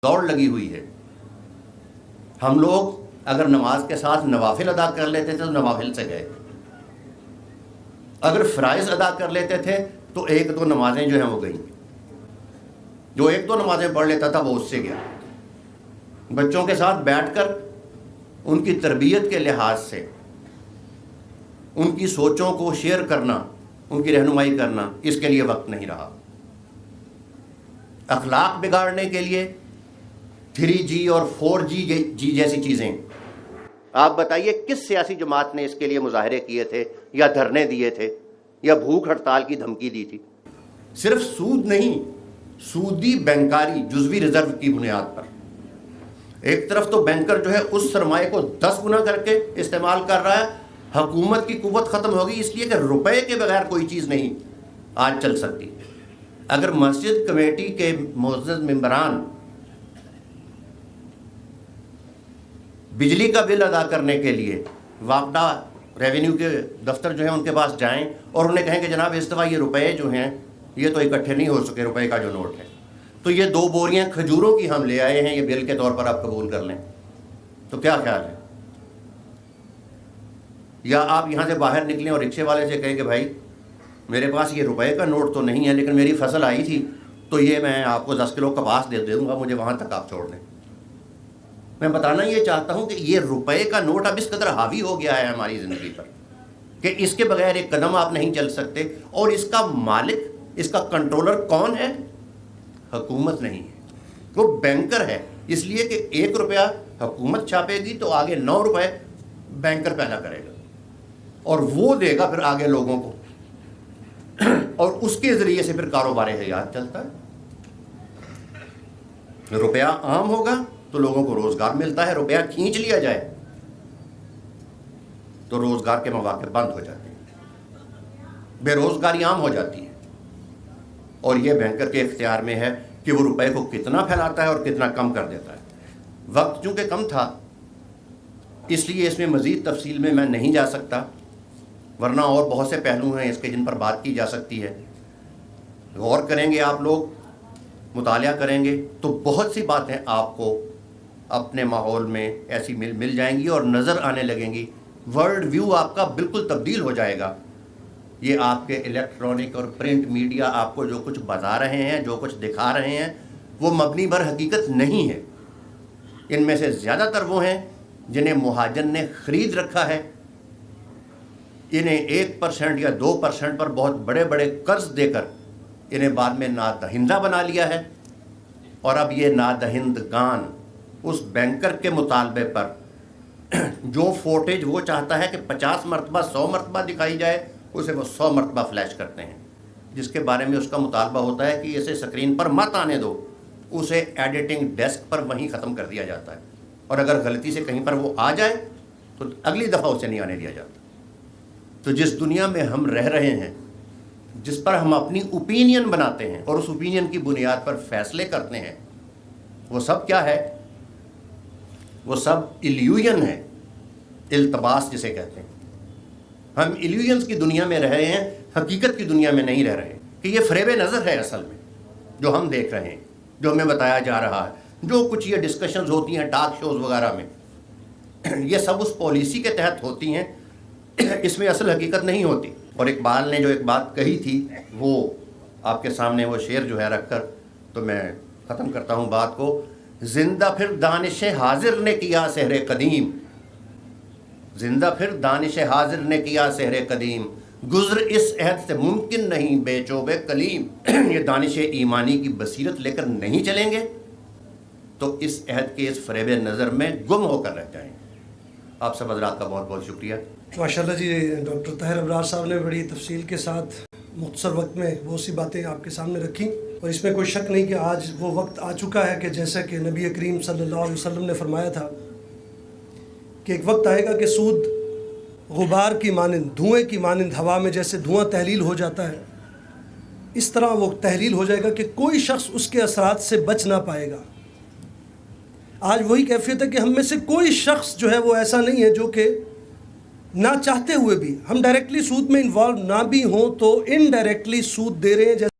دوڑ لگی ہوئی ہے. ہم لوگ اگر نماز کے ساتھ نوافل ادا کر لیتے تھے تو نوافل سے گئے, اگر فرائض ادا کر لیتے تھے تو ایک دو نمازیں جو ہیں وہ گئیں. جو ایک دو نمازیں پڑھ لیتا تھا وہ اس سے گیا. بچوں کے ساتھ بیٹھ کر ان کی تربیت کے لحاظ سے ان کی سوچوں کو شیئر کرنا, ان کی رہنمائی کرنا, اس کے لیے وقت نہیں رہا. اخلاق بگاڑنے کے لیے 3G اور 4G جیسی چیزیں, آپ بتائیے کس سیاسی جماعت نے اس کے لیے مظاہرے کیے تھے یا دھرنے دیے تھے یا بھوک ہڑتال کی دھمکی دی تھی؟ صرف سود نہیں, سودی بینکاری جزوی ریزرو کی بنیاد پر. ایک طرف تو بینکر جو ہے اس سرمایہ کو 10 گنا کر کے استعمال کر رہا ہے. حکومت کی قوت ختم ہوگی اس لیے کہ روپے کے بغیر کوئی چیز نہیں آج چل سکتی. اگر مسجد کمیٹی کے معزز ممبران بجلی کا بل ادا کرنے کے لیے وابڈا ریونیو کے دفتر جو ہیں ان کے پاس جائیں اور انہیں کہیں کہ جناب اس دفعہ یہ روپے جو ہیں یہ تو اکٹھے نہیں ہو سکے, روپے کا جو نوٹ ہے, تو یہ 2 بوریاں کھجوروں کی ہم لے آئے ہیں, یہ بل کے طور پر آپ قبول کر لیں. تو کیا خیال ہے؟ یا آپ یہاں سے باہر نکلیں اور رکشے والے سے کہیں کہ بھائی میرے پاس یہ روپے کا نوٹ تو نہیں ہے لیکن میری فصل آئی تھی تو یہ میں آپ کو 10 کلو کپاس دے دوں گا, مجھے وہاں تک آپ چھوڑ دیں. میں بتانا یہ چاہتا ہوں کہ یہ روپے کا نوٹ اب اس قدر حاوی ہو گیا ہے ہماری زندگی پر کہ اس کے بغیر ایک قدم آپ نہیں چل سکتے. اور اس کا مالک, اس کا کنٹرولر کون ہے؟ حکومت نہیں ہے, وہ بینکر ہے. اس لیے کہ 1 روپیہ حکومت چھاپے گی تو آگے 9 روپے بینکر پیدا کرے گا اور وہ دے گا پھر آگے لوگوں کو, اور اس کے ذریعے سے پھر کاروبار حیات چلتا ہے. روپیہ عام ہوگا تو لوگوں کو روزگار ملتا ہے. روپیہ کھینچ لیا جائے تو روزگار کے مواقع بند ہو جاتے ہیں, بے روزگاری عام ہو جاتی ہے. اور یہ بینکر کے اختیار میں ہے کہ وہ روپے کو کتنا پھیلاتا ہے اور کتنا کم کر دیتا ہے. وقت چونکہ کم تھا اس لیے اس میں مزید تفصیل میں نہیں جا سکتا, ورنہ اور بہت سے پہلو ہیں اس کے جن پر بات کی جا سکتی ہے. غور کریں گے آپ لوگ, مطالعہ کریں گے تو بہت سی باتیں آپ کو اپنے ماحول میں ایسی مل جائیں گی اور نظر آنے لگیں گی. ورلڈ ویو آپ کا بالکل تبدیل ہو جائے گا. یہ آپ کے الیکٹرانک اور پرنٹ میڈیا آپ کو جو کچھ بتا رہے ہیں, جو کچھ دکھا رہے ہیں, وہ مبنی بر حقیقت نہیں ہے. ان میں سے زیادہ تر وہ ہیں جنہیں مہاجن نے خرید رکھا ہے. انہیں 1% یا 2% پر بہت بڑے بڑے قرض دے کر انہیں بعد میں نادہندہ بنا لیا ہے. اور اب یہ نادہندگان اس بینکر کے مطالبے پر جو فوٹیج وہ چاہتا ہے کہ 50 مرتبہ 100 مرتبہ دکھائی جائے, اسے وہ 100 مرتبہ فلیش کرتے ہیں. جس کے بارے میں اس کا مطالبہ ہوتا ہے کہ اسے سکرین پر مت آنے دو, اسے ایڈیٹنگ ڈیسک پر وہیں ختم کر دیا جاتا ہے. اور اگر غلطی سے کہیں پر وہ آ جائے تو اگلی دفعہ اسے نہیں آنے دیا جاتا. تو جس دنیا میں ہم رہ رہے ہیں, جس پر ہم اپنی اوپینین بناتے ہیں اور اس اوپینین کی بنیاد پر فیصلے کرتے ہیں, وہ سب کیا ہے؟ وہ سب ایلیوژن ہے, التباس جسے کہتے ہیں. ہم ایلیوژنس کی دنیا میں رہ رہے ہیں, حقیقت کی دنیا میں نہیں رہ رہے. کہ یہ فریب نظر ہے اصل میں جو ہم دیکھ رہے ہیں, جو ہمیں بتایا جا رہا ہے, جو کچھ یہ ڈسکشنز ہوتی ہیں ٹاک شوز وغیرہ میں, یہ سب اس پالیسی کے تحت ہوتی ہیں, اس میں اصل حقیقت نہیں ہوتی. اور اقبال نے جو ایک بات کہی تھی وہ آپ کے سامنے وہ شعر جو ہے رکھ کر تو میں ختم کرتا ہوں بات کو. زندہ پھر دانش حاضر نے کیا سحر قدیم, زندہ پھر دانش حاضر نے کیا سحر قدیم, گزر اس عہد سے ممکن نہیں بے چوب کلیم. یہ دانش ایمانی کی بصیرت لے کر نہیں چلیں گے تو اس عہد کے اس فریب نظر میں گم ہو کر رہ جائیں گے. آپ سب حضرات کا بہت بہت شکریہ. ماشاءاللہ جی, ڈاکٹر طاہر ابرار صاحب نے بڑی تفصیل کے ساتھ مختصر وقت میں بہت سی باتیں آپ کے سامنے رکھیں, اور اس میں کوئی شک نہیں کہ آج وہ وقت آ چکا ہے کہ جیسا کہ نبی کریم صلی اللہ علیہ وسلم نے فرمایا تھا کہ ایک وقت آئے گا کہ سود غبار کی مانند, دھوئیں کی مانند ہوا میں جیسے دھواں تحلیل ہو جاتا ہے, اس طرح وہ تحلیل ہو جائے گا کہ کوئی شخص اس کے اثرات سے بچ نہ پائے گا. آج وہی کیفیت ہے کہ ہم میں سے کوئی شخص جو ہے وہ ایسا نہیں ہے جو کہ نہ چاہتے ہوئے بھی, ہم ڈائریکٹلی سود میں انوالو نہ بھی ہوں تو انڈائریکٹلی سود دے رہے ہیں.